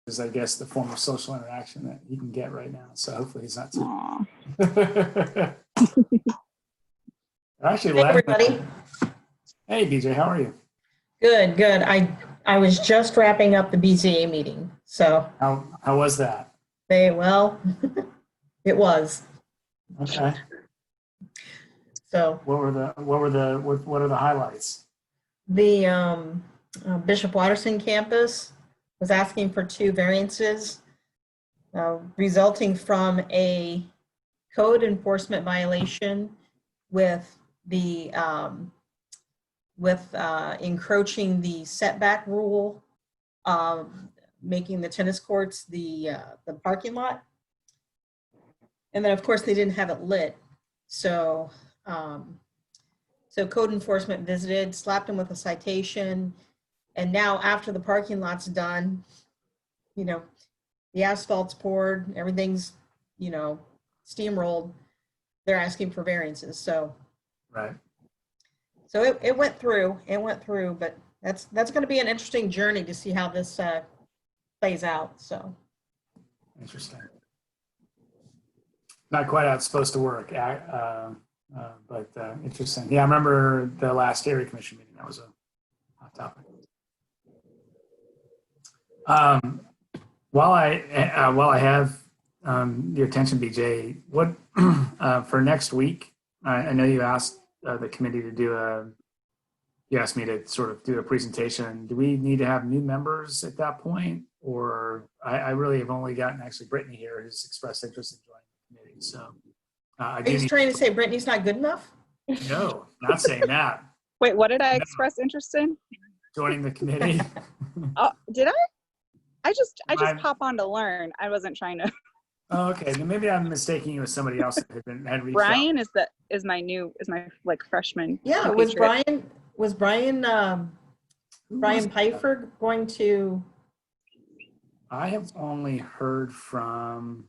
is, I guess, the form of social interaction that he can get right now. So hopefully he's not too. Aw. Actually, Hey, everybody. Hey, BJ, how are you? Good, good. I was just wrapping up the BZA meeting, so How was that? well, it was. Okay. So What are the highlights? the Bishop Watterson campus was asking for 2 variances resulting from a code enforcement violation with the encroaching the setback rule, making the tennis courts the parking lot. And then of course they didn't have it lit. So, so code enforcement visited, slapped him with a citation. And now after the parking lot's done, you know, the asphalt's poured, everything's, you know, steamrolled, they're asking for variances. So, Right. so it went through, but that's going to be an interesting journey to see how this plays out. So Interesting. Not quite how it's supposed to work, but interesting. Yeah, I remember the last area commission meeting. That was a hot topic. While I have your attention, BJ, what for next week? I know you asked the committee to do you asked me to sort of do a presentation. Do we need to have new members at that point? Or I really have only gotten actually Brittany here who's expressed interest in joining the committee. So I are you trying to say Brittany's not good enough? No, not saying that. Wait, what did I express interest in? Joining the committee. Oh, did I? I just I'm- hop on to learn. I wasn't trying to. Oh, okay. Then maybe I'm mistaking you with somebody else that had reached Brian out. is my like freshman. Yeah, was compatriot. Brian Pfeiffer going to? I have only heard from.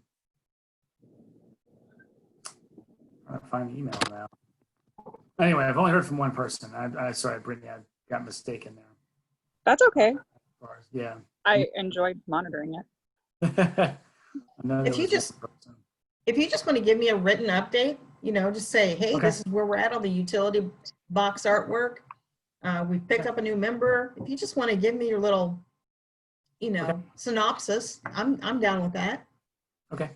I'll find the email now. Anyway, I've only heard from one person. Sorry, Brittany, I got mistaken there. That's okay. Yeah. I enjoyed monitoring it. If you just want to give me a written update, you know, just say, hey, Okay. this is where we're at on the utility box artwork. We picked up a new member. If you just want to give me your little, you know, synopsis, I'm down with that. Okay.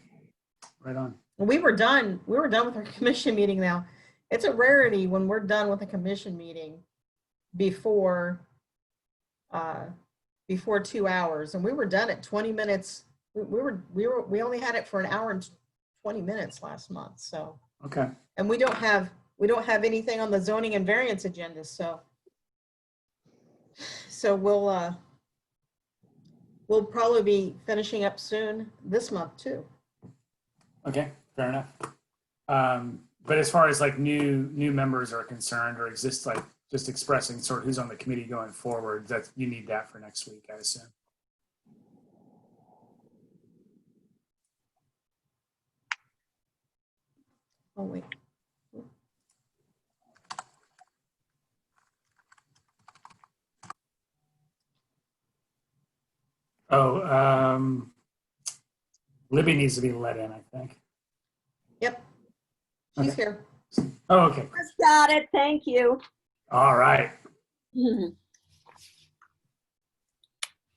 Right on. We were done with our commission meeting now. It's a rarity when we're done with a commission meeting before 2 hours, and we were done at 20 minutes. We only had it for an hour and 20 minutes last month. So Okay. and we don't have anything on the zoning and variance agenda. So we'll probably be finishing up soon this month too. Okay. Fair enough. But as far as like new members are concerned, or just expressing sort of who's on the committee going forward, that you need that for next week, I assume. Oh wait. Oh, Libby needs to be let in, I think. Yep. She's Okay. here. Oh, okay. Just got it. Thank you. All right. All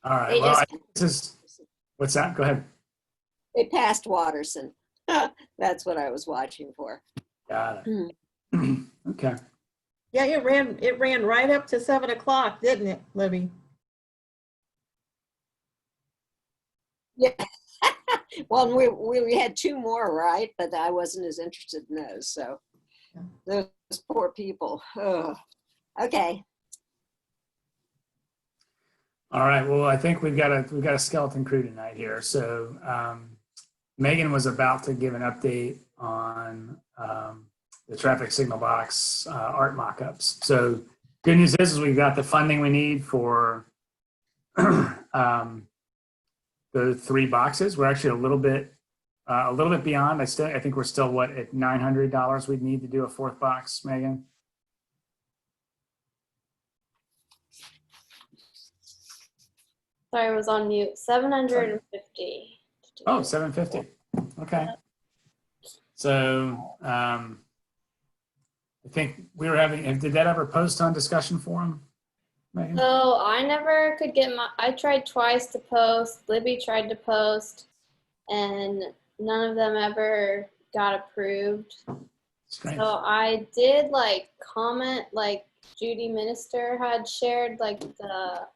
right. They Well, just- what's that? Go ahead. They passed Watterson. That's what I was watching for. Got it. Okay. Yeah, it ran right up to 7 o'clock, didn't it, Libby? Yeah. Well, we had 2 more, right? But I wasn't as interested in those. So those poor people. Ugh. Okay. All right. Well, I think we've got a skeleton crew tonight here. So Megan was about to give an update on the traffic signal box art mock-ups. So good news is we've got the funding we need for the 3 boxes. We're actually a little bit beyond. I think we're still at $900 we'd need to do a 4th box, Megan. Sorry, I was on mute. 750. Oh, 750. Okay. So I think we were having, and did that ever post on discussion forum, Megan? So I never could get I tried twice to post. Libby tried to post, and none of them ever got approved. Strange. So I did like comment, like Judy Minister had shared like the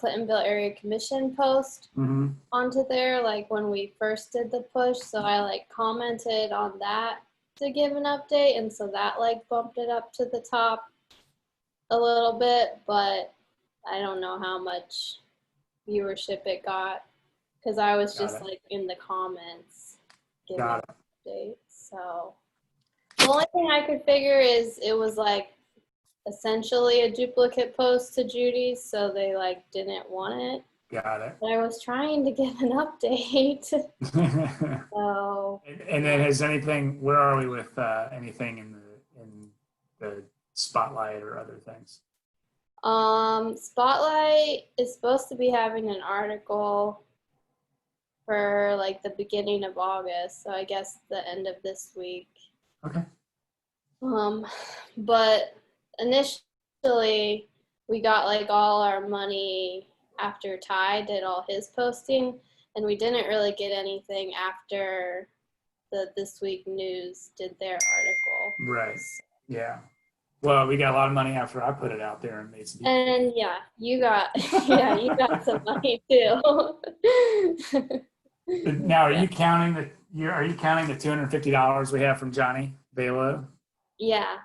Clintonville Area Commission post Mm-hmm. onto there, like when we first did the push. So I like commented on that to give an update, and so that like bumped it up to the top a little bit, but I don't know how much viewership it got because I was Got just it. like in the comments giving Got updates. So the only thing I could figure is it was like essentially a duplicate post to Judy's, so they like didn't want it. Got it. But I was trying to get an update. So And then has anything, where are we with anything in the spotlight or other things? Spotlight is supposed to be having an article for like the beginning of August, so I guess the end of this week. Okay. But initially we got like all our money after Ty did all his posting, and we didn't really get anything after the This Week News did their article. Right. Yeah. Well, we got a lot of money after I put it out there and made some. And yeah, you got you got some money too. Now, are you counting the $250 we have from Johnny Balo? Yeah.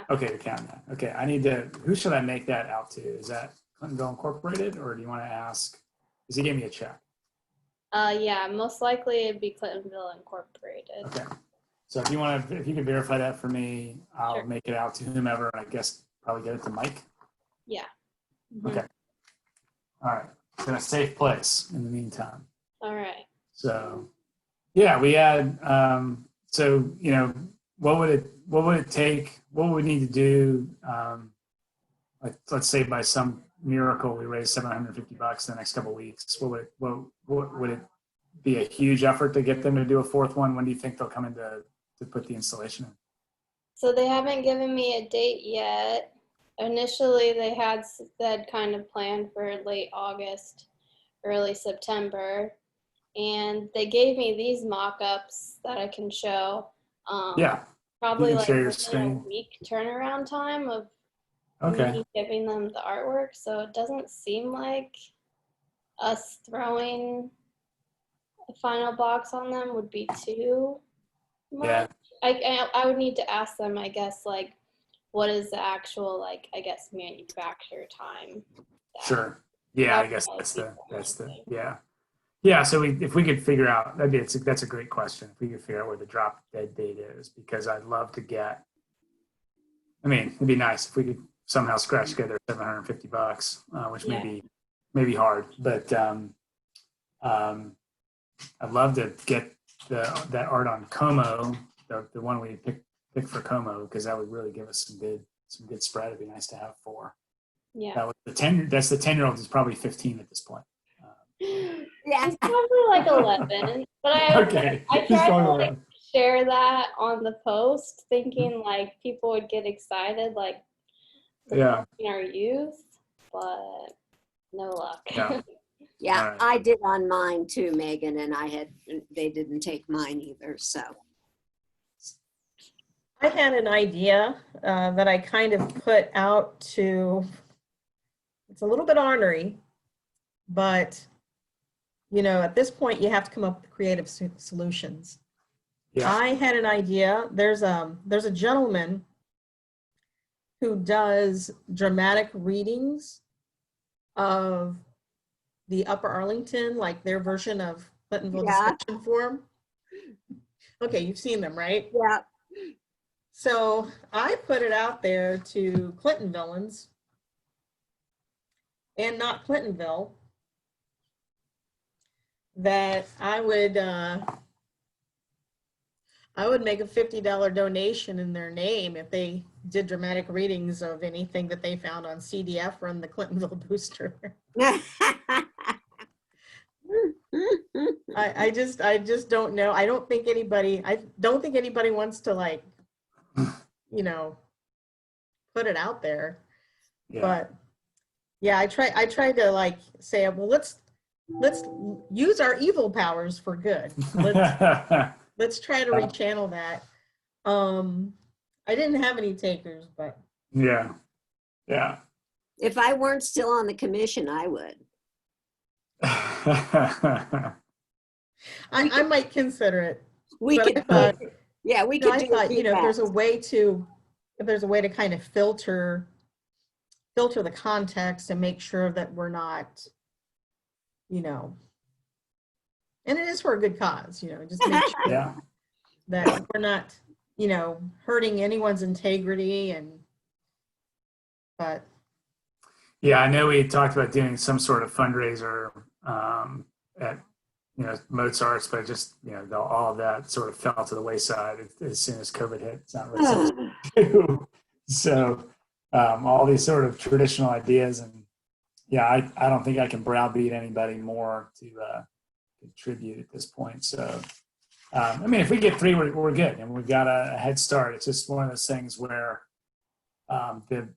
Okay, you're counting that. Okay, I need to. Who should I make that out to? Is that Clintonville Incorporated, or do you want to ask? Because he gave me a check. Yeah, most likely it'd be Clintonville Incorporated. Okay. So if you could verify that for me, I'll Sure. make it out to whomever, and I guess probably get it to Mike. Yeah. Okay. All right. It's in a safe place in the meantime. All right. So, yeah, we had. So you know, what would it take? What would we need to do? Like, let's say by some miracle we raise $750 in the next couple of weeks. What would it be a huge effort to get them to do a fourth one? When do you think they'll come in to put the installation in? So they haven't given me a date yet. Initially, they had said kind of planned for late August, early September, and they gave me these mock-ups that I can show. Yeah. Probably can like share your within a screen. week turnaround time of Okay. me giving them the artwork. So it doesn't seem like us throwing a final box on them would be too much. Yeah. I would need to ask them, I guess, like, what is the actual, like, I guess, manufacture time? Sure. Yeah, I guess yeah. So if we could figure out, that's a great question. If we could figure out where the drop dead date is, because I'd love to get. I mean, it'd be nice if we could somehow scratch together $750, which may be hard, but I'd love to get that art on Como, the one we picked for Como, because that would really give us some good spread. It'd be nice to have four. Yeah. That was that's the 10-year-old is probably 15 at this point. Yeah. It's probably like 11, but Okay. I tried to like share that on the post, thinking like people would get excited, like supporting our youth, but no luck. Yeah. Yeah, All right. I did on mine too, Megan, and they didn't take mine either, so. I had an idea that I kind of put out to, it's a little bit ornery, but you know, at this point you have to come up with creative solutions. Yeah. I had an idea. There's a gentleman who does dramatic readings of the Upper Arlington, like their version of Clintonville Discussion Forum. Okay, you've seen them, right? Yeah. So I put it out there to Clintonvilleans and not Clintonville that I would I would make a $50 donation in their name if they did dramatic readings of anything that they found on CDF or in the Clintonville Booster. I just don't know. I don't think anybody wants to, like, put it out there. Yeah. But yeah, I try to, like, say, well, let's use our evil powers for good. Let's try to rechannel that. I didn't have any takers, but Yeah. Yeah. If I weren't still on the commission, I would. I might consider it. We But could, I thought, yeah, we No, could I do thought, if there's a feedback. way to kind of filter the context and make sure that we're not, and it is for a good cause, just make sure Yeah. that we're not, hurting anyone's integrity but Yeah, I know we talked about doing some sort of fundraiser at Mozart's, but just all of that sort of fell to the wayside as soon as COVID hit. It's not really something to do. So all these sort of traditional ideas, and yeah, I don't think I can browbeat anybody more to contribute at this point. So I mean, if we get 3, we're good, and we've got a head start. It's just one of those things where the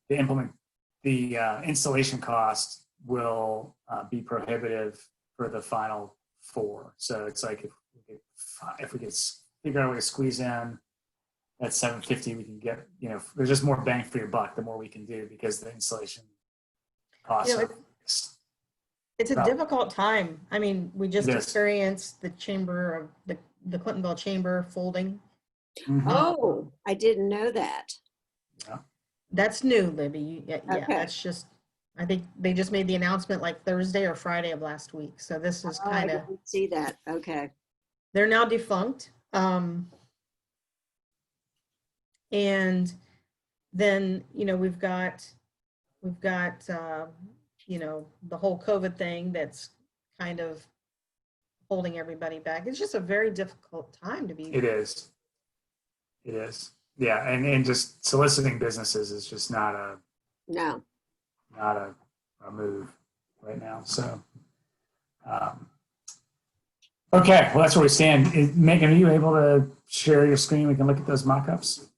installation cost will be prohibitive for the final 4. So it's like if we could figure out a way to squeeze in that 750, we can get, there's just more bang for your buck the more we can do, because the installation costs are it's a difficult time. I mean, we just Yes. experienced the chamber of the Clintonville chamber folding. Mhm. Oh, I didn't know that. That's new, Libby. Yeah, Okay. that's just, I think they just made the announcement like Thursday or Friday of last week. So this is Oh, I kind of, didn't see that. Okay. they're now defunct. And then, we've got, the whole COVID thing that's kind of holding everybody back. It's just a very difficult time to be. It is. Yeah, and just soliciting businesses is just not a No. move right now. So, okay, well, that's where we stand. Megan, are you able to share your screen? We can look at those mock-ups.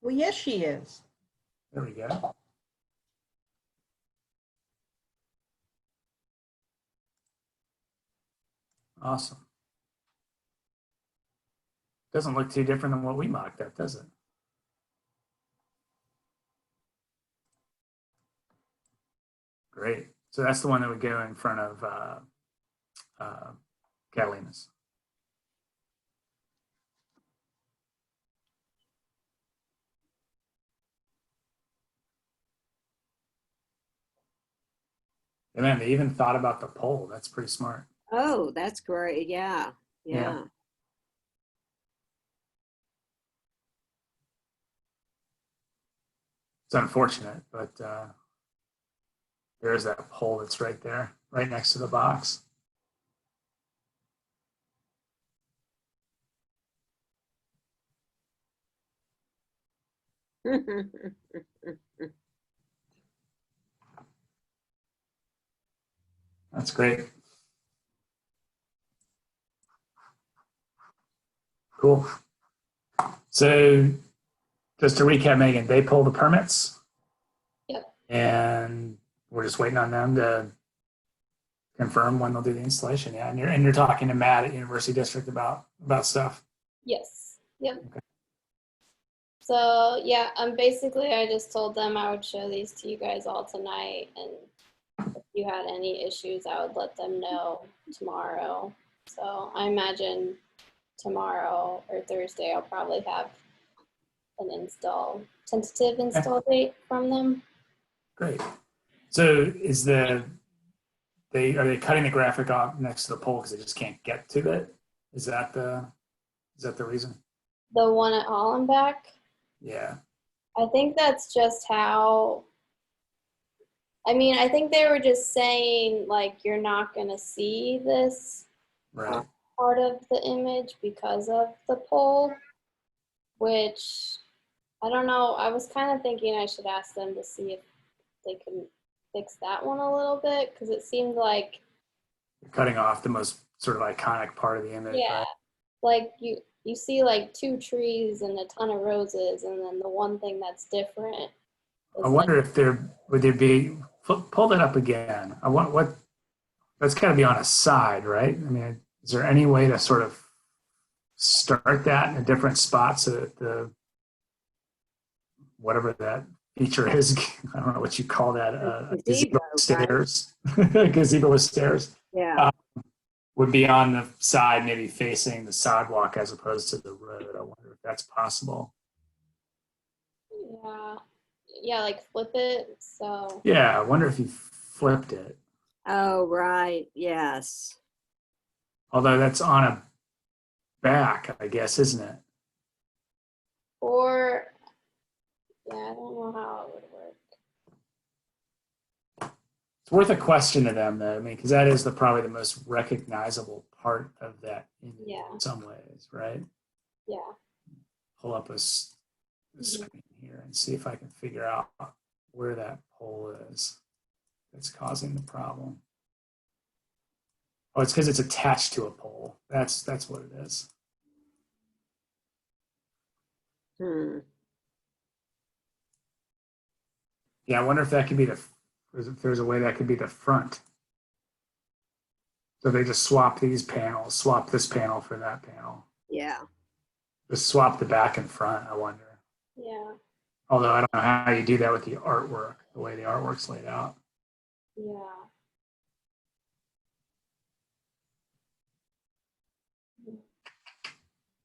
Well, yes, she is. There we go. Awesome. Doesn't look too different than what we mocked up, does it? Great. So that's the one that would go in front of Catalina's. And then they even thought about the poll. That's pretty smart. Oh, that's great. Yeah. Yeah. Yeah. It's unfortunate, but there's that poll that's right there, right next to the box. That's great. Cool. So just to recap, Megan, they pulled the permits. Yep. And we're just waiting on them to confirm when they'll do the installation. Yeah, and you're talking to Matt at University District about stuff. Yes. Yep. Okay. So yeah, basically I just told them I would show these to you guys all tonight, and if you had any issues, I would let them know tomorrow. So I imagine tomorrow or Thursday I'll probably have an tentative install date from them. Great. So are they cutting the graphic off next to the pole because they just can't get to it? Is that the reason? The one at Hollenbeck, Yeah. I think that's just how I mean, I think they were just saying like you're not gonna see this Right. part of the image because of the pole, which I don't know. I was kind of thinking I should ask them to see if they can fix that one a little bit because it seemed like, You're cutting off the most sort of iconic part of the image, yeah, right? like you see like two trees and a ton of roses, and then the one thing that's different I is like, wonder if would there be, pull that up again. I want what, that's got to be on a side, right? I mean, is there any way to sort of start that in a different spot so that the, whatever that feature is, I don't know what you call that, Gazebo, stairs, gazebo with stairs, Yeah. would be on the side, maybe facing the sidewalk as opposed to the road. I wonder if that's possible. yeah, yeah, like flip it. So Yeah, I wonder if you flipped it. Oh, right. Yes. Although that's on a back, I guess, isn't it? or yeah, I don't know how it would work. It's worth a question to them, though. I mean, because that is probably the most recognizable part of that image Yeah. in some ways, right? Yeah. Pull up a screen here and see if I can figure out where that pole is that's causing the problem. Oh, it's because it's attached to a pole. That's what it is. Hmm. Yeah, I wonder if that could be if there's a way that could be the front. So they just swap these panels, swap this panel for that panel. Yeah. Just swap the back and front, I wonder. Yeah. Although I don't know how you do that with the artwork, the way the artwork's laid out. Yeah.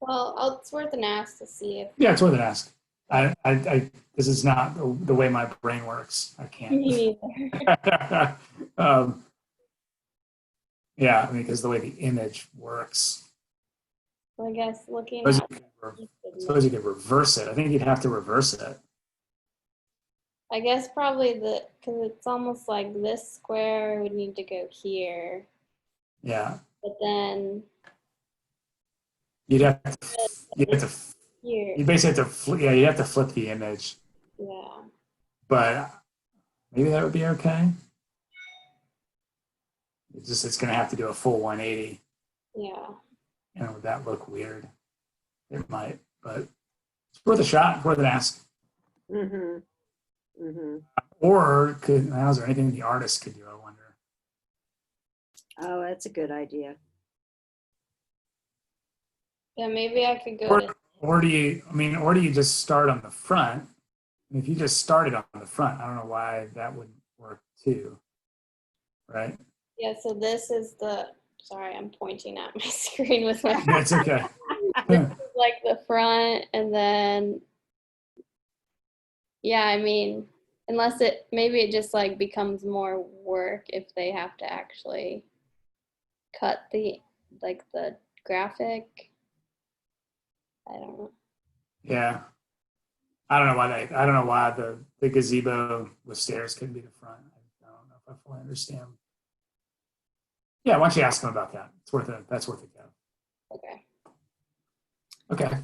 Well, it's worth an ask to see if Yeah, it's worth an ask. This is not the way my brain works. I can't. me either. Yeah, I mean, because the way the image works, I guess looking I at suppose you could reverse it. I think you'd have to reverse it. I guess probably because it's almost like this square would need to go here, Yeah, but then you'd have to, here. you basically have to, yeah, you have to flip the image, Yeah. but maybe that would be okay. It's going to have to do a full 180. Yeah. And would that look weird? It might, but it's worth a shot, worth an ask. Mm-hmm. Mm-hmm. Or is there anything the artist could do? I wonder. Oh, that's a good idea. Yeah, maybe I could go to Or do you just start on the front? If you just started on the front, I don't know why that wouldn't work too, right? yeah, so this is sorry, I'm pointing at my screen with my That's okay. like the front, and then yeah, I mean, unless maybe it just like becomes more work if they have to actually cut the graphic. I don't know. Yeah. I don't know why the gazebo with stairs couldn't be the front. I don't know if I fully understand. Yeah, why don't you ask them about that? That's worth a go. Okay. Okay.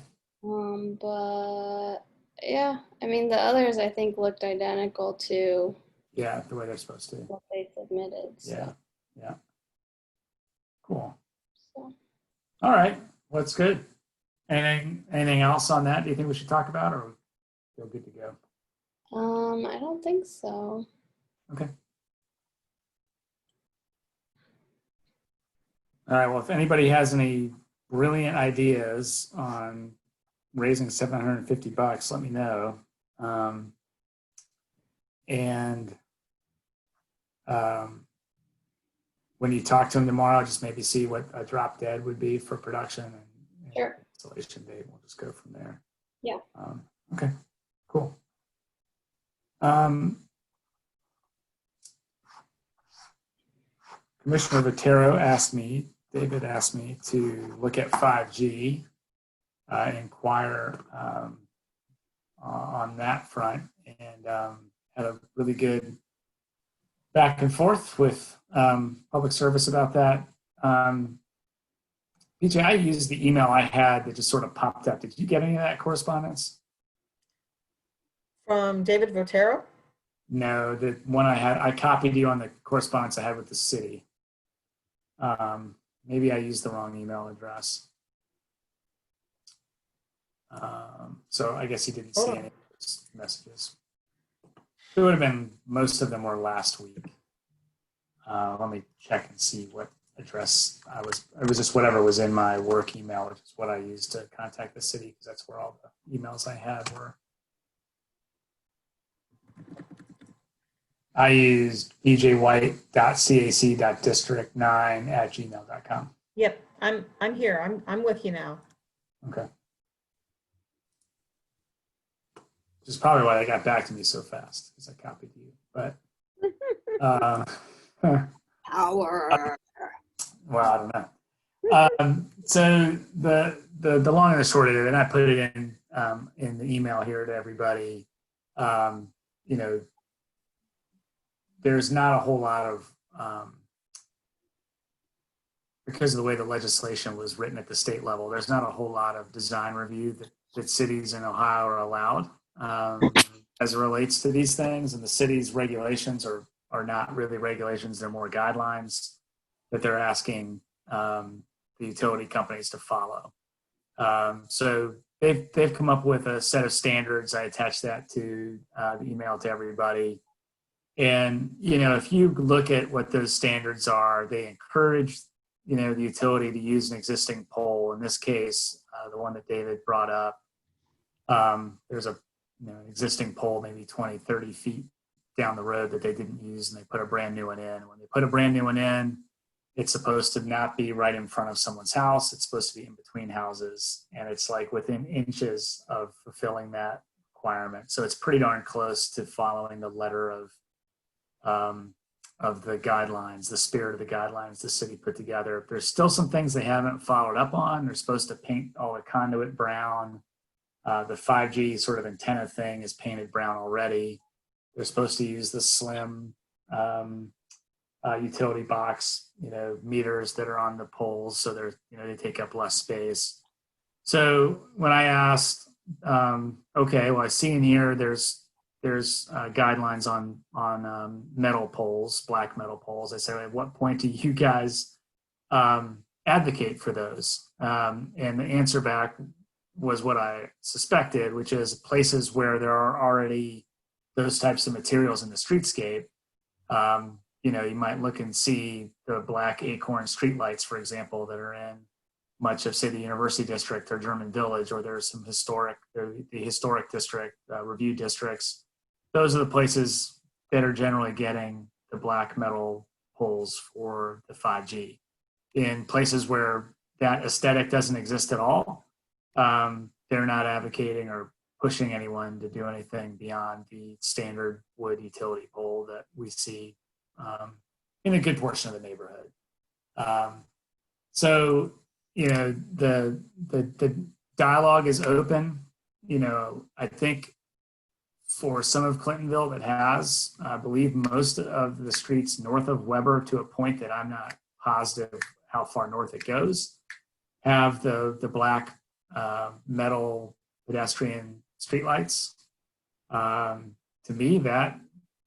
But yeah, I mean the others I think looked identical to Yeah, the way they're supposed to. what they submitted. So, Yeah. Yeah. Cool. so. All right. Well, that's good. Anything else on that? Do you think we should talk about, or feel good to go? I don't think so. Okay. All right. Well, if anybody has any brilliant ideas on raising $750, let me know. When you talk to them tomorrow, just maybe see what a drop dead would be for production and Sure. installation date. We'll just go from there. Yeah. Okay. Cool. Commissioner Votero David asked me to look at 5G, inquire on that front, and had a really good back and forth with public service about that. BJ, I used the email I had that just sort of popped up. Did you get any of that correspondence? From David Votero? No, the one I had, I copied you on the correspondence I had with the city. Maybe I used the wrong email address. So I guess he didn't see any of those messages. It would have been, most of them were last week. Let me check and see what address it was just whatever was in my work email, which is what I used to contact the city, because that's where all the emails I had were. I used bjwhite.cac.district9@gmail.com. Yep, I'm here. I'm with you now. Okay. Which is probably why they got back to me so fast, because I copied you. But Power. well, I don't know. So the long and the short of it, and I put it in the email here to everybody. You know, there's not a whole lot of because of the way the legislation was written at the state level. There's not a whole lot of design review that cities in Ohio are allowed as it relates to these things, and the city's regulations are not really regulations. They're more guidelines that they're asking the utility companies to follow. So they've come up with a set of standards. I attached that to the email to everybody. And, you know, if you look at what those standards are, they encourage, you know, the utility to use an existing pole. In this case, the one that David brought up, there's an existing pole maybe 20, 30 feet down the road that they didn't use, and they put a brand new one in. When they put a brand new one in, it's supposed to not be right in front of someone's house. It's supposed to be in between houses, and it's like within inches of fulfilling that requirement. So it's pretty darn close to following the letter of the guidelines, the spirit of the guidelines the city put together. There's still some things they haven't followed up on. They're supposed to paint all the conduit brown. The 5G sort of antenna thing is painted brown already. They're supposed to use the slim utility box, meters that are on the poles, so they're, they take up less space. So when I asked, okay, well, I see in here there's guidelines on metal poles, black metal poles. I said, at what point do you guys advocate for those? And the answer back was what I suspected, which is places where there are already those types of materials in the streetscape. You might look and see the black acorn streetlights, for example, that are in much of, say, the University District or German Village, or there's some the historic district, review districts. Those are the places that are generally getting the black metal poles for the 5G. In places where that aesthetic doesn't exist at all, they're not advocating or pushing anyone to do anything beyond the standard wood utility pole that we see in a good portion of the neighborhood. So, the dialogue is open. I think for some of Clintonville that has, I believe most of the streets north of Weber, to a point that I'm not positive how far north it goes, have the black metal pedestrian streetlights. To me, that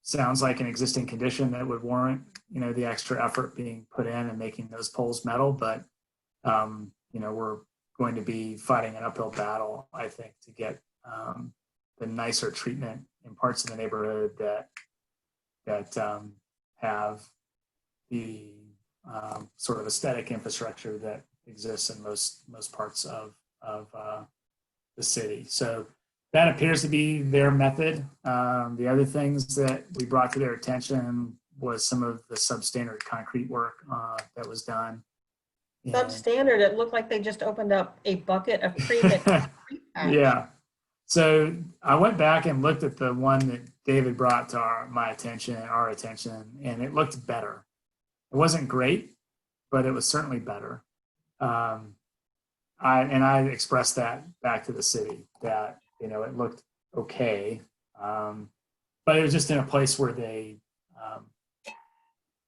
sounds like an existing condition that would warrant, the extra effort being put in and making those poles metal. But, we're going to be fighting an uphill battle, I think, to get the nicer treatment in parts of the neighborhood that have the sort of aesthetic infrastructure that exists in most parts of the city. So that appears to be their method. The other things that we brought to their attention was some of the substandard concrete work that was done. Substandard, it looked like they just opened up a bucket of pre-mixed concrete patch. Yeah. So I went back and looked at the one that David brought to our attention, and it looked better. It wasn't great, but it was certainly better. I expressed that back to the city that, it looked okay. But it was just in a place where they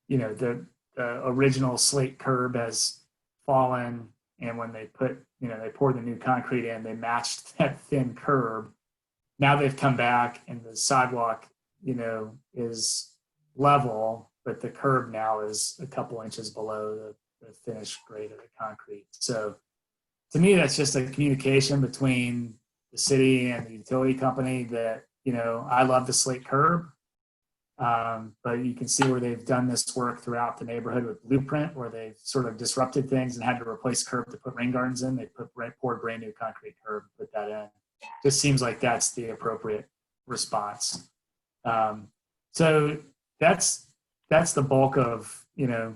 you know, the original slate curb has fallen, and when they put, you know, they poured the new concrete in, they matched that thin curb. Now they've come back and the sidewalk, you know, is level, but the curb now is a couple inches below the finished grade of the concrete. So to me, that's just a communication between the city and the utility company that, you know, I love the slate curb. But you can see where they've done this work throughout the neighborhood with Blueprint, where they've sort of disrupted things and had to replace curb to put rain gardens in. They poured brand new concrete curb, put that in. Just seems like that's the appropriate response. So that's the bulk of, you know,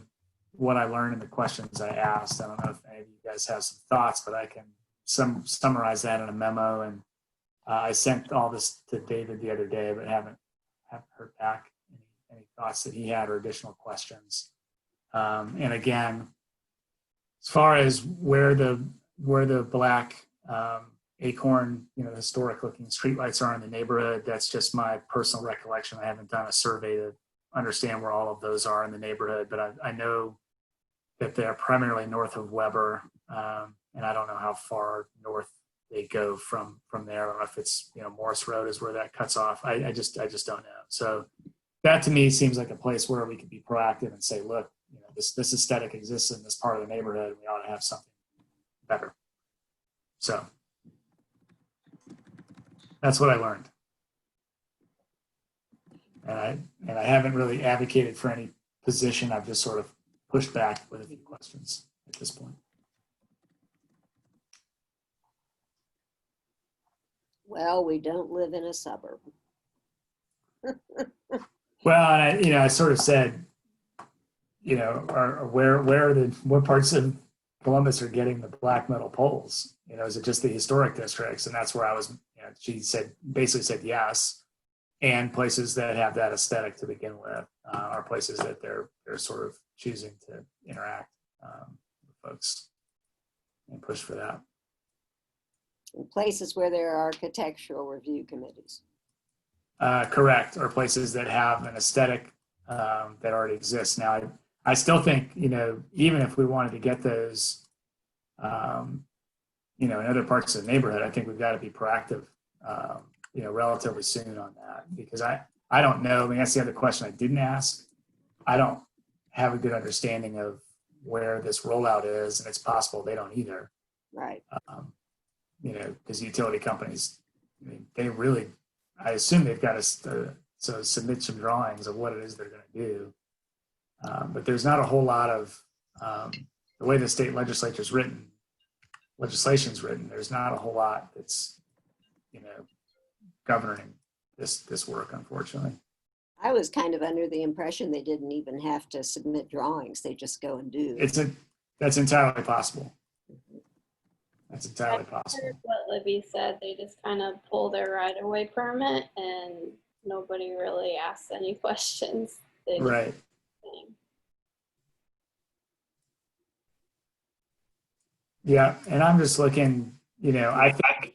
what I learned in the questions I asked. I don't know if any of you guys have some thoughts, but I can summarize that in a memo. And I sent all this to David the other day, but haven't heard back any thoughts that he had or additional questions. And again, as far as where the black Acorn, you know, historic looking streetlights are in the neighborhood, that's just my personal recollection. I haven't done a survey to understand where all of those are in the neighborhood, but I know that they're primarily north of Weber, and I don't know how far north they go from there. I don't know if it's, you know, Morris Road is where that cuts off. I just don't know. So that to me seems like a place where we could be proactive and say, look, you know, this aesthetic exists in this part of the neighborhood, and we ought to have something better. So that's what I learned. And I haven't really advocated for any position. I've just sort of pushed back with a few questions at this point. Well, we don't live in a suburb. Well, and I sort of said, you know, what parts of Columbus are getting the black metal poles? You know, is it just the historic districts? And that's where I was, you know, she basically said yes. And places that have that aesthetic to begin with are places that they're sort of choosing to interact with folks and push for that. In places where there are architectural review committees. Correct, or places that have an aesthetic that already exists. Now, I still think, you know, even if we wanted to get those, you know, in other parts of the neighborhood, I think we've got to be proactive, you know, relatively soon on that, because I don't know. I mean, that's the other question I didn't ask. I don't have a good understanding of where this rollout is, and it's possible they don't either. Right. You know, because utility companies, I mean, they really, I assume they've got to submit some drawings of what it is they're going to do. But there's not a whole lot of, the way the state legislature's written, legislation's written, there's not a whole lot that's, you know, governing this work, unfortunately. I was kind of under the impression they didn't even have to submit drawings. They just go and do. That's entirely possible. That's entirely possible. Heard what Libby said, they just kind of pull their right-of-way permit and nobody really asks any questions. They just Right. thing. Yeah, and I'm just looking, you know, I think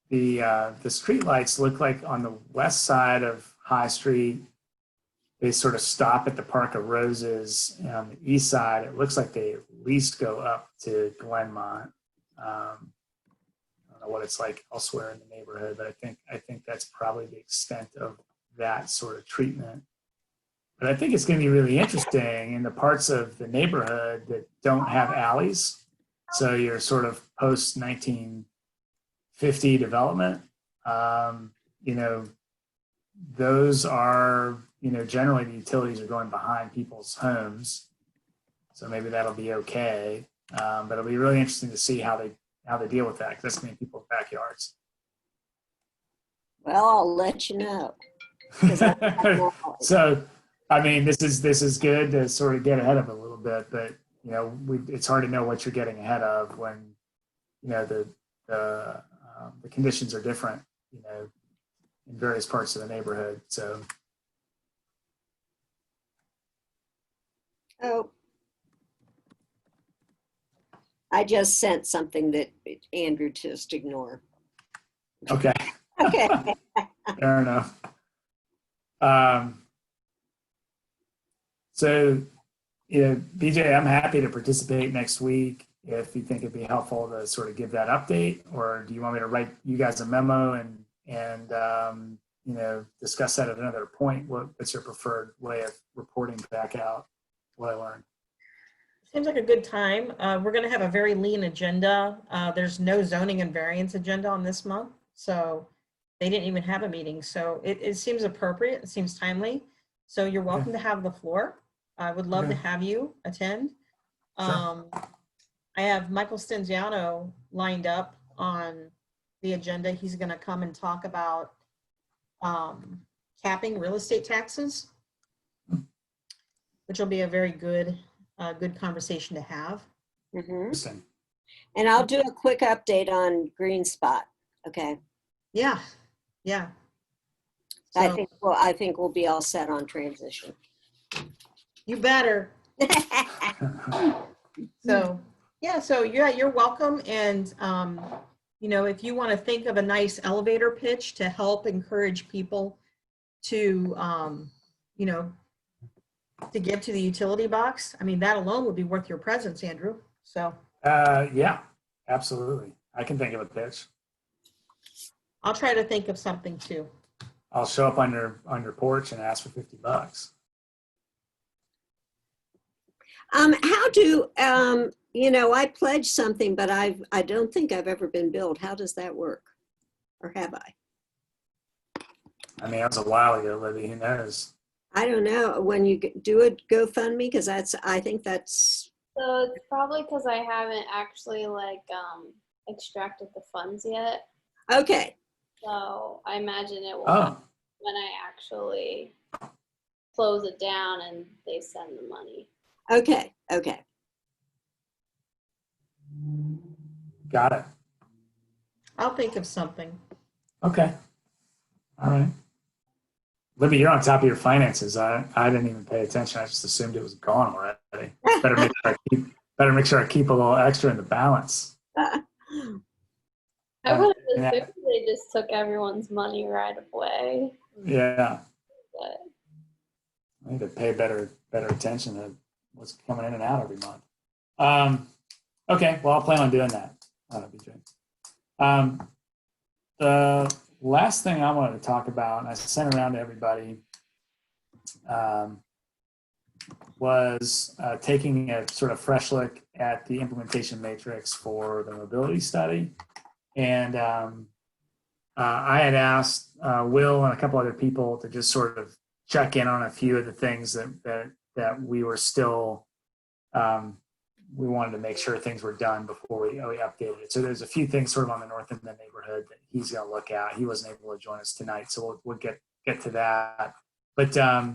the streetlights look like on the west side of High Street, they sort of stop at the Park of Roses. And on the east side, it looks like they at least go up to Glenmont. I don't know what it's like elsewhere in the neighborhood, but I think that's probably the extent of that sort of treatment. But I think it's going to be really interesting in the parts of the neighborhood that don't have alleys. So you're sort of post 1950 development. You know, those are, you know, generally the utilities are going behind people's homes. So maybe that'll be okay. But it'll be really interesting to see how they deal with that, because that's going to be people's backyards. Well, I'll let you know. 'Cause I have no knowledge. So, I mean, this is good to sort of get ahead of it a little bit, but you know, it's hard to know what you're getting ahead of when, you know, the conditions are different, you know, in various parts of the neighborhood. So, Oh, I just sent something that Andrew just ignore. okay, Okay. fair enough. So, BJ, I'm happy to participate next week if you think it'd be helpful to sort of give that update, or do you want me to write you guys a memo and discuss that at another point? What's your preferred way of reporting back out what I learned? Seems like a good time. We're going to have a very lean agenda. There's no zoning and variance agenda on this month, so they didn't even have a meeting. So it seems appropriate. It seems timely. So you're welcome to have the floor. I would love to have you attend. Sure. I have Michael Stenziano lined up on the agenda. He's going to come and talk about capping real estate taxes, which will be a very good conversation to have. Mhm. Interesting. And I'll do a quick update on Green Spot. Okay. Yeah. I So think we'll be all set on transition. you better. So you're welcome. And if you want to think of a nice elevator pitch to help encourage people to to give to the utility box, I mean, that alone would be worth your presence, Andrew. So Yeah, absolutely. I can think of a pitch. I'll try to think of something too. I'll show up on your porch and ask for $50. How do I pledged something, but I don't think I've ever been billed. How does that work? Or have I? I mean, that was a while ago, Libby. Who knows? I don't know. When you do a GoFundMe, because I think that's. So it's probably because I haven't actually extracted the funds yet. Okay. So I imagine it will Oh, happen when I actually close it down and they send the money. Okay. got it. I'll think of something. Okay. All right. Libby, you're on top of your finances. I didn't even pay attention. I just assumed it was gone already. Better make sure I keep a little extra in the balance. I would have Yeah. assumed they just took everyone's money right away. Yeah. But I need to pay better attention to what's coming in and out every month. Okay, well, I'll plan on doing that. BJ. The last thing I wanted to talk about, and I sent around to everybody, was taking a sort of fresh look at the implementation matrix for the mobility study. And I had asked Will and a couple other people to just sort of check in on a few of the things that we were still, we wanted to make sure things were done before we updated it. So there's a few things sort of on the north end of the neighborhood that he's going to look at. He wasn't able to join us tonight, so we'll get to that. But I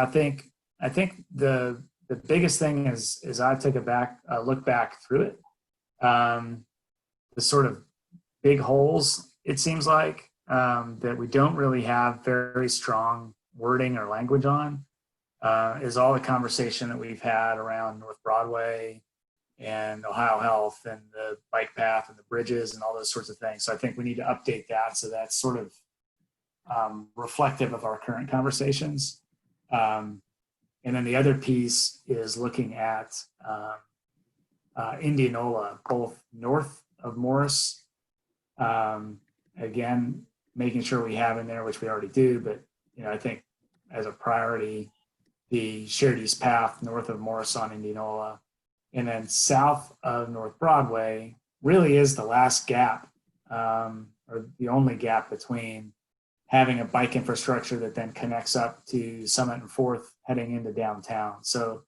think the biggest thing is I took a look back through it. The sort of big holes, it seems like, that we don't really have very strong wording or language on, is all the conversation that we've had around North Broadway and Ohio Health and the bike path and the bridges and all those sorts of things. So I think we need to update that so that's sort of reflective of our current conversations. And then the other piece is looking at Indianola, both north of Morris. Again, making sure we have in there, which we already do, but I think as a priority, the shared use path north of Morris on Indianola, and then south of North Broadway really is the last gap, or the only gap between having a bike infrastructure that then connects up to Summit and 4th heading into downtown. So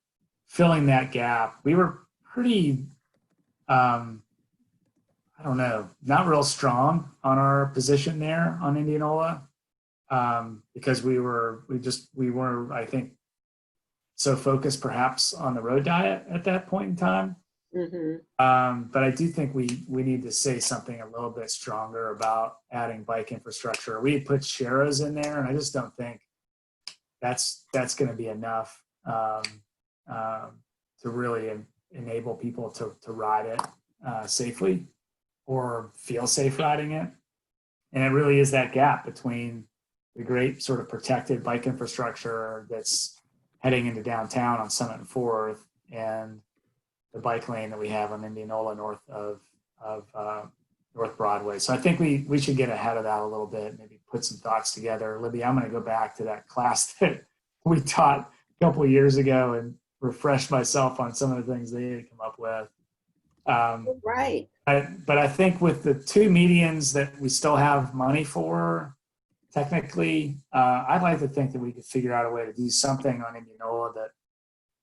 filling that gap, we were pretty, not real strong on our position there on Indianola, because we were, I think, so focused perhaps on the road diet at that point in time. Mm-hmm. But I do think we need to say something a little bit stronger about adding bike infrastructure. We had put Sharrows in there, and I just don't think that's going to be enough to really enable people to ride it safely or feel safe riding it. And it really is that gap between the great sort of protected bike infrastructure that's heading into downtown on Summit and Fourth, and the bike lane that we have on Indianola north of North Broadway. So I think we should get ahead of that a little bit, maybe put some thoughts together. Libby, I'm going to go back to that class that we taught a couple of years ago and refresh myself on some of the things they had come up with. Right. But I think with the two medians that we still have money for, technically, I'd like to think that we could figure out a way to do something on Indianola that,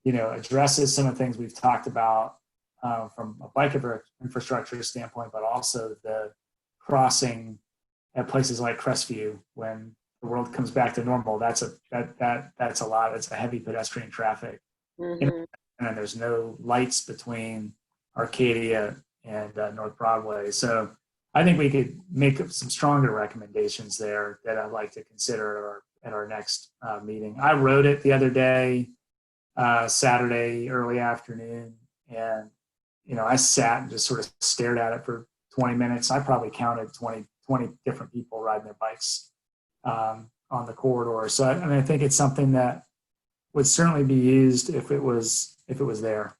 addresses some of the things we've talked about from a bike infrastructure standpoint, but also the crossing at places like Crestview when the world comes back to normal. That's a lot. It's a heavy pedestrian traffic, Mhm. and then there's no lights between Arcadia and North Broadway. So I think we could make some stronger recommendations there that I'd like to consider at our next meeting. I wrote it the other day, Saturday early afternoon, and I sat and just sort of stared at it for 20 minutes. I probably counted 20 different people riding their bikes on the corridor. So I think it's something that would certainly be used if it was there.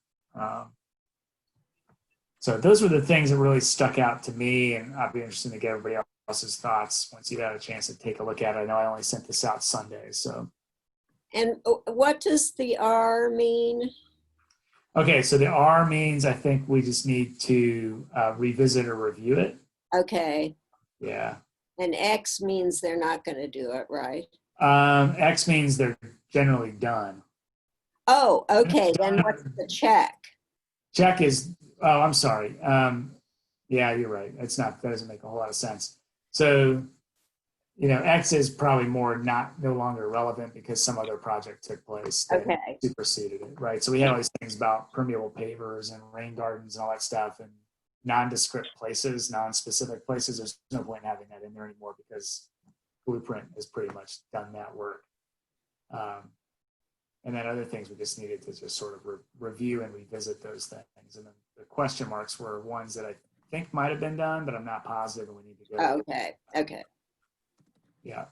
So those were the things that really stuck out to me, and I'd be interested to get everybody else's thoughts once you've had a chance to take a look at it. I know I only sent this out Sunday, so. And what does the R mean? Okay, so the R means I think we just need to revisit or review it. Okay. Yeah. And X means they're not going to do it, right? X means they're generally done. Oh, okay. Then what's the check? Check is, oh, I'm sorry. Yeah, you're right. That doesn't make a whole lot of sense. So, X is probably no longer relevant because some other project took place that Okay. superseded it, right? So we had all these things about permeable pavers and rain gardens and all that stuff, and nondescript places, non-specific places. There's no point in having that in there anymore because Blueprint has pretty much done that work. And then other things we just needed to just sort of review and revisit those things. And then the question marks were ones that I think might have been done, but I'm not positive, and we need to go. Okay. Okay. Yeah.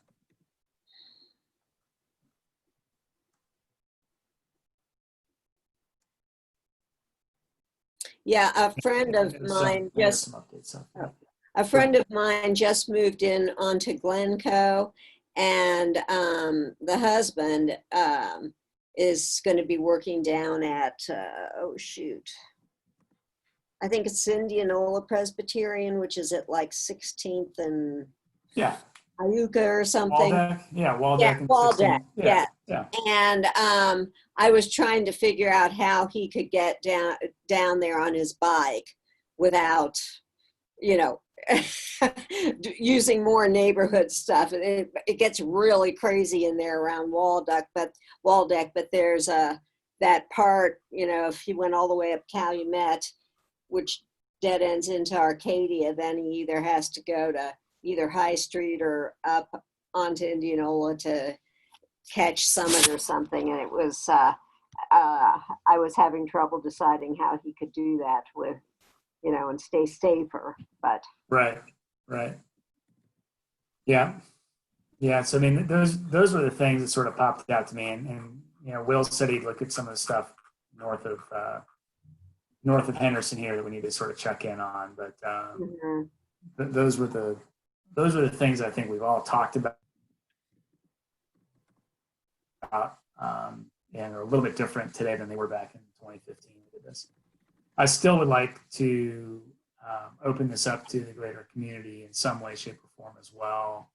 Yeah, a friend of There's mine there's just some updates. So. Oh. A friend of mine just moved in onto Glencoe, and the husband is going to be working down at, I think it's Indianola Presbyterian, which is at like 16th and Yeah. Iuka or something. Waldeck. Yeah, Waldeck. Yeah, and Waldeck. 16. Yeah. Yeah. And I was trying to figure out how he could get down there on his bike without, using more neighborhood stuff. It gets really crazy in there around Waldeck, but there's that part, if he went all the way up Calumet, which dead ends into Arcadia, then he either has to go to either High Street or up onto Indianola to catch Summit or something. And it was, I was having trouble deciding how he could do that with, and stay safer, but. Right. Yeah. So I mean, those were the things that sort of popped out to me, and Will said he'd look at some of the stuff north of Henderson here that we need to sort of check in on. But those were the things I think we've all talked about, and are a little bit different today than they were back in 2015 with this. I still would like to open this up to the greater community in some way, shape, or form as well,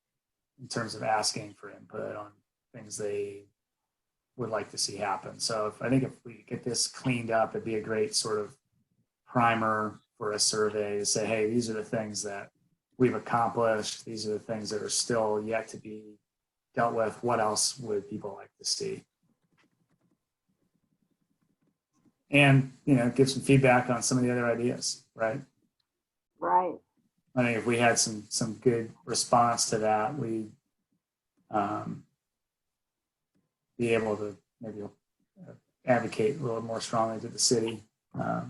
in terms of asking for input on things they would like to see happen. So I think if we get this cleaned up, it'd be a great sort of primer for a survey to say, hey, these are the things that we've accomplished. These are the things that are still yet to be dealt with. What else would people like to see? And, give some feedback on some of the other ideas, right? Right. I think if we had some good response to that, we'd be able to maybe advocate a little more strongly to the city. Not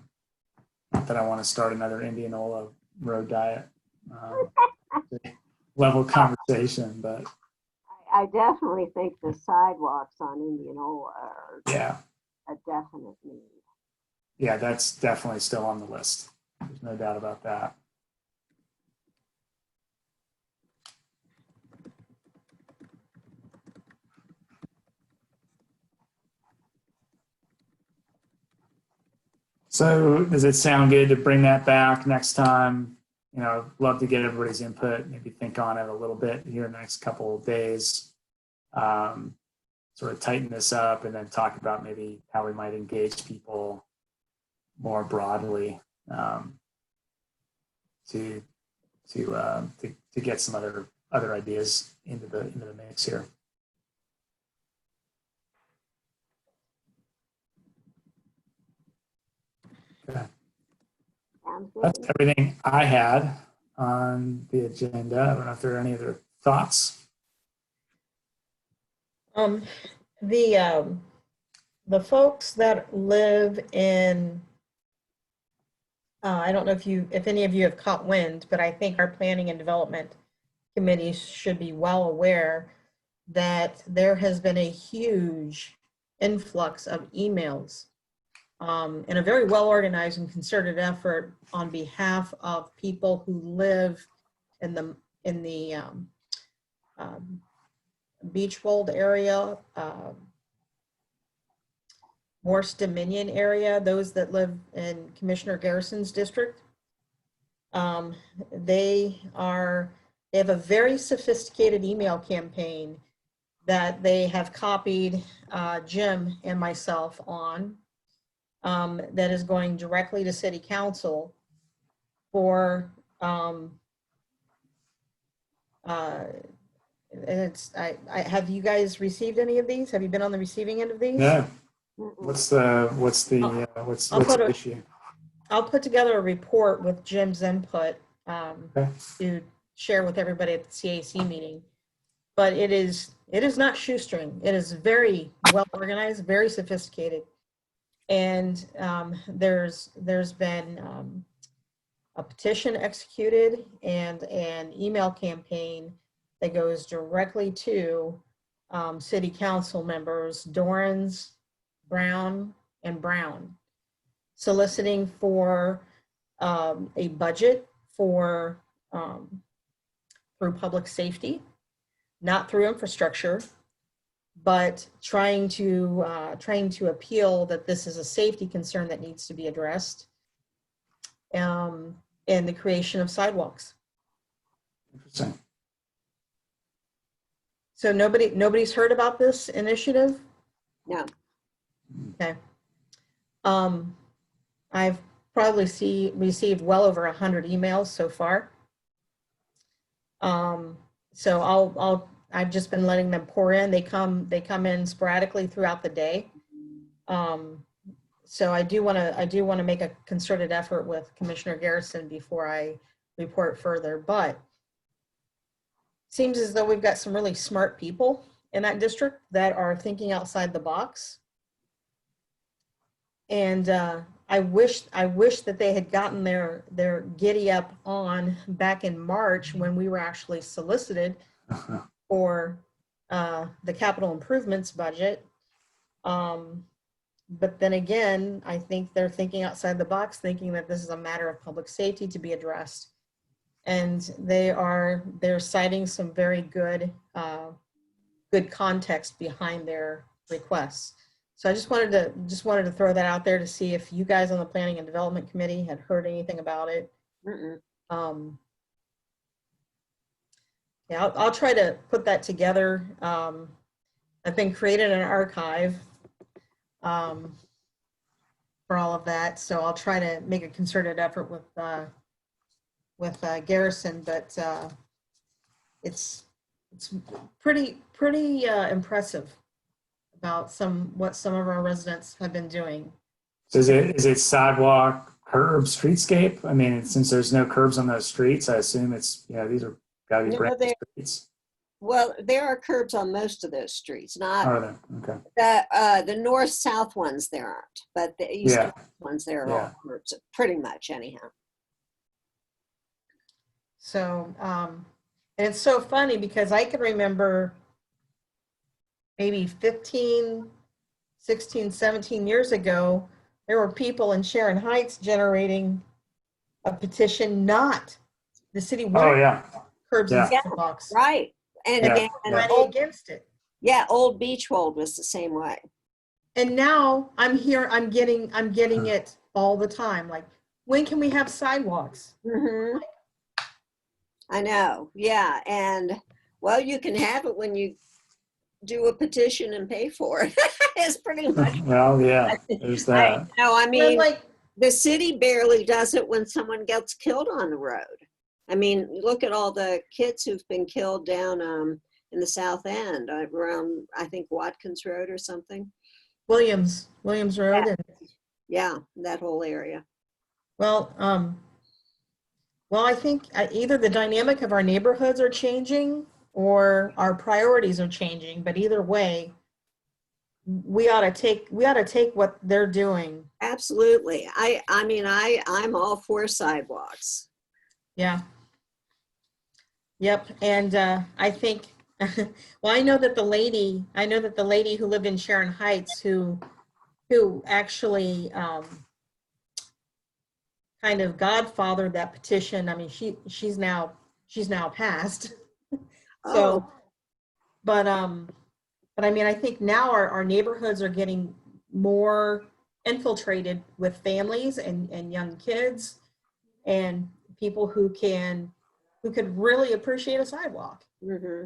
that I want to start another Indianola road diet level conversation, but I definitely think the sidewalks on Indianola are Yeah, a definite need. yeah, that's definitely still on the list. There's no doubt about that. So does it sound good to bring that back next time? You know, love to get everybody's input, maybe think on it a little bit here in the next couple of days. Sort of tighten this up and then talk about maybe how we might engage people more broadly to get some other ideas into the mix here. Okay. Sounds good. That's everything I had on the agenda. I don't know if there are any other thoughts. The folks that live in, I don't know if any of you have caught wind, but I think our planning and development committees should be well aware that there has been a huge influx of emails in a very well organized and concerted effort on behalf of people who live in the Beachwold area, Morse Dominion area, those that live in Commissioner Garrison's district. They have a very sophisticated email campaign that they have copied Jim and myself on, that is going directly to City Council for and it's have you guys received any of these? Have you been on the receiving end of these? Yeah. Mm-mm. What's the issue? I'll put together a report with Jim's input Okay. to share with everybody at the CAC meeting. But it is not shoestring. It is very well organized, very sophisticated, and there's been a petition executed and an email campaign that goes directly to City Council members Dorans, Brown, and Brown, soliciting for a budget for through public safety, not through infrastructure, but trying to appeal that this is a safety concern that needs to be addressed, and the creation of sidewalks. Interesting. So nobody's heard about this initiative? No. Okay. I've probably received well over 100 emails so far. So I've just been letting them pour in. They come in sporadically throughout the day. So I do want to make a concerted effort with Commissioner Garrison before I report further, but seems as though we've got some really smart people in that district that are thinking outside the box. And I wish that they had gotten their giddy up on back in March when we were actually solicited for the capital improvements budget. But then again, I think they're thinking outside the box, thinking that this is a matter of public safety to be addressed. And they're citing some very good context behind their requests. So I just wanted to throw that out there to see if you guys on the Planning and Development Committee had heard anything about it. Mm-mm. Yeah, I'll try to put that together. I've been creating an archive for all of that, so I'll try to make a concerted effort with Garrison, but it's pretty impressive about what some of our residents have been doing. So is it sidewalk, curb, streetscape? I mean, since there's no curbs on those streets, I assume it's, these are gotta be No, brand new streets. Well, there are curbs on most of those streets, not Are there? Okay. the north-south ones there aren't, but the east Yeah. ones there are Yeah. all curbs, pretty much anyhow. So, and it's so funny because I can remember maybe 15, 16, 17 years ago, there were people in Sharon Heights generating a petition not the city Oh, wanted yeah. curbs and Yeah. sidewalks. Right. And Yeah. again, Running old, against it. yeah, Old Beechwold was the same way. And now I'm getting it all the time. Like, when can we have sidewalks? Hmm. I know. Yeah. And well, you can have it when you do a petition and pay for it. It's pretty much. Well, yeah, there's that. No, I And I'm mean, like, the city barely does it when someone gets killed on the road. I mean, look at all the kids who've been killed down in the South End, around, I think, Watkins Road or something. Williams Road. And Yeah, that whole area. well, I think either the dynamic of our neighborhoods are changing or our priorities are changing, but either way, we ought to take what they're doing. Absolutely. I mean, I'm all for sidewalks. Yeah. Yep. And I think, well, I know that the lady who lived in Sharon Heights who actually kind of godfathered that petition. I mean, she's now passed. So, Oh. but I mean, I think now our neighborhoods are getting more infiltrated with families and young kids and people who could really appreciate a sidewalk. Hmm.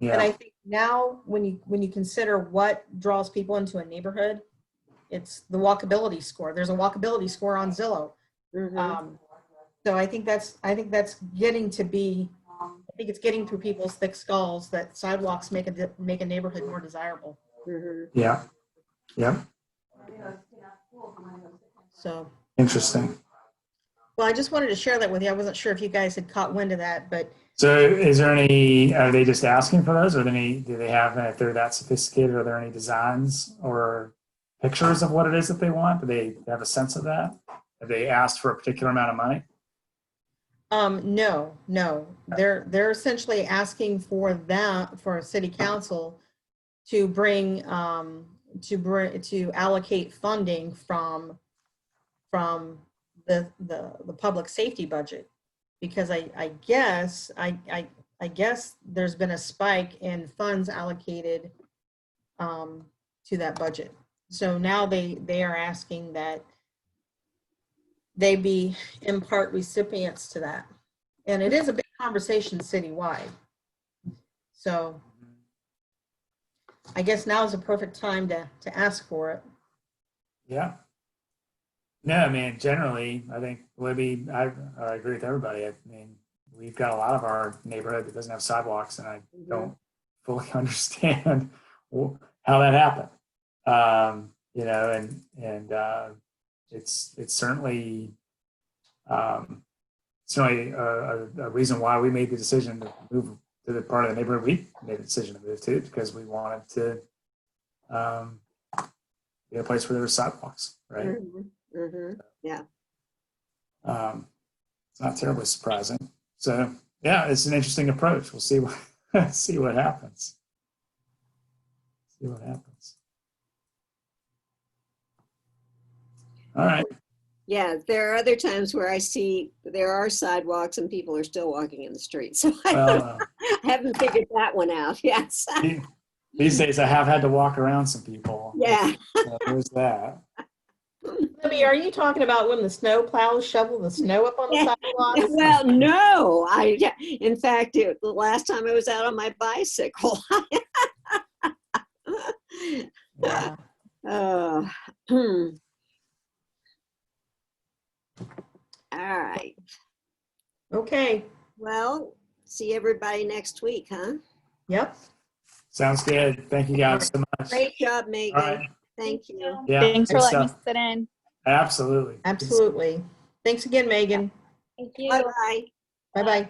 And I Yeah. think now when you consider what draws people into a neighborhood, it's the walkability score. There's a walkability score on Zillow. Hmm. So I think it's getting through people's thick skulls that sidewalks make a neighborhood more desirable. Hmm. Yeah. Yeah. So, Interesting. well, I just wanted to share that with you. I wasn't sure if you guys had caught wind of that, but So are they just asking for those, or do they have, if they're that sophisticated, are there any designs or pictures of what it is that they want? Do they have a sense of that? Have they asked for a particular amount of money? no. They're essentially asking for city council to to allocate funding from the public safety budget, because I guess there's been a spike in funds allocated to that budget. So now they are asking that they be in part recipients to that. And it is a big conversation citywide. So I guess now is the perfect time to ask for it. Yeah. No, I mean, generally, I think Libby, I agree with everybody. I mean, we've got a lot of our neighborhood that doesn't have sidewalks, and I don't fully understand how that happened. You know, and it's certainly a reason why we made the decision to move to the part of the neighborhood we made the decision to move to, because we wanted to be a place where there were sidewalks, right? Hmm. Hmm. Yeah. It's not terribly surprising. So yeah, it's an interesting approach. We'll see what see what happens. See what happens. All right. Yeah, there are other times where I see there are sidewalks and people are still walking in the street. So Well, I haven't figured that one out. Yes. these days I have had to walk around some people. Yeah. So there's that. Libby, are you talking about when the snow plows shovel the snow up on the sidewalks? Well, no. In fact, the last time I was out on my bicycle. Yeah. All right. Okay. Well, see everybody next week, huh? Yep. Sounds good. Thank you guys so much. Great job, Megan. All right. Thank you. Yeah. Thanks for good letting me stuff. sit in. Absolutely. Absolutely. Thanks again, Megan. Thank you. Bye-bye. Bye-bye.